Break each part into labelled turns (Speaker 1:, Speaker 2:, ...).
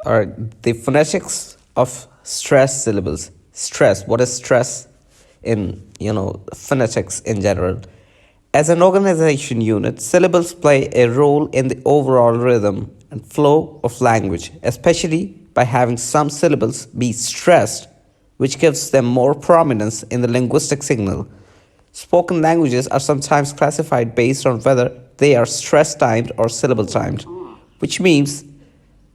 Speaker 1: Alright, the phonetics of stress syllables. Stress. What is stress in phonetics in general? As an organization unit, syllables play a role in the overall rhythm and flow of language, especially by having some syllables be stressed, which gives them more prominence in the linguistic signal. Spoken languages are sometimes classified based on whether they are stress timed or syllable timed, which means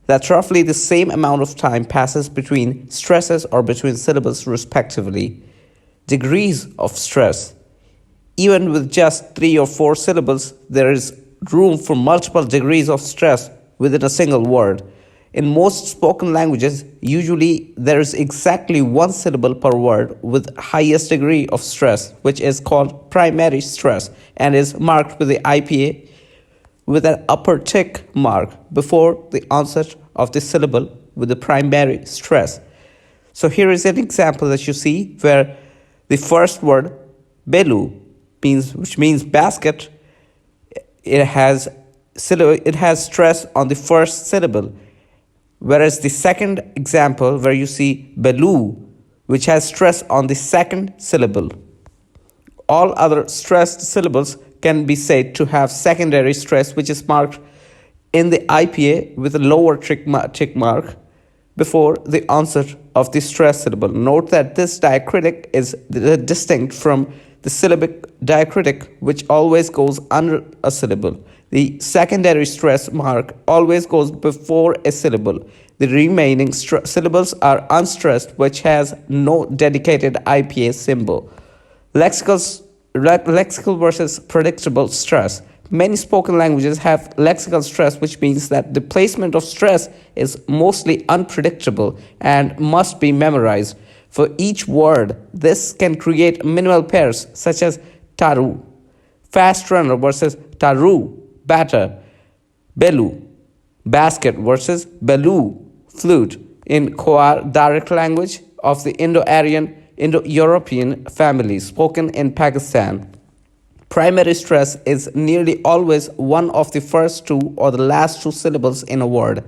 Speaker 1: that roughly the same amount of time passes between stresses or between syllables respectively. Degrees of stress. Even with just 3 or 4 syllables, there is room for multiple degrees of stress within a single word. In most spoken languages, usually there is exactly 1 syllable per word with highest degree of stress, which is called primary stress and is marked with the IPA with an upper tick mark before the onset of the syllable with the primary stress. So here is an example that you see where the first word belu which means basket, it has stress on the first syllable, whereas the second example where you see belu, which has stress on the second syllable. All other stressed syllables can be said to have secondary stress, which is marked in the IPA with a lower tick mark before the onset of the stress syllable. Note that this diacritic is distinct from the syllabic diacritic, which always goes under a syllable. The secondary stress mark always goes before a syllable. The remaining syllables are unstressed, which has no dedicated IPA symbol. Lexical versus predictable stress. Many spoken languages have lexical stress, which means that the placement of stress is mostly unpredictable and must be memorized. For each word, this can create minimal pairs such as taru, fast runner versus taru, batter, belu, basket versus belu, flute, in Khowar direct language of the Indo-European family spoken in Pakistan. Primary stress is nearly always one of the first 2 or the last 2 syllables in a word.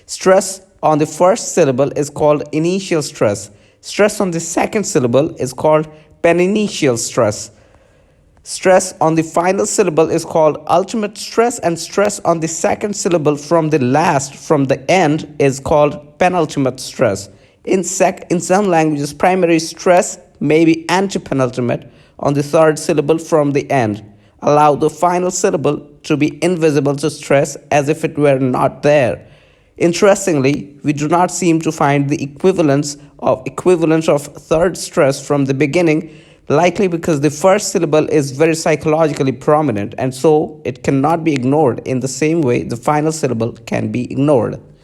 Speaker 1: Stress on the first syllable is called initial stress. Stress on the second syllable is called peninitial stress. Stress on the final syllable is called ultimate stress, and stress on the second syllable from the end is called penultimate stress. In some languages, primary stress may be antepenultimate on the third syllable from the end. Allow the final syllable to be invisible to stress as if it were not there. Interestingly, we do not seem to find the equivalent of third stress from the beginning, likely because the first syllable is very psychologically prominent and so it cannot be ignored in the same way the final syllable can be ignored.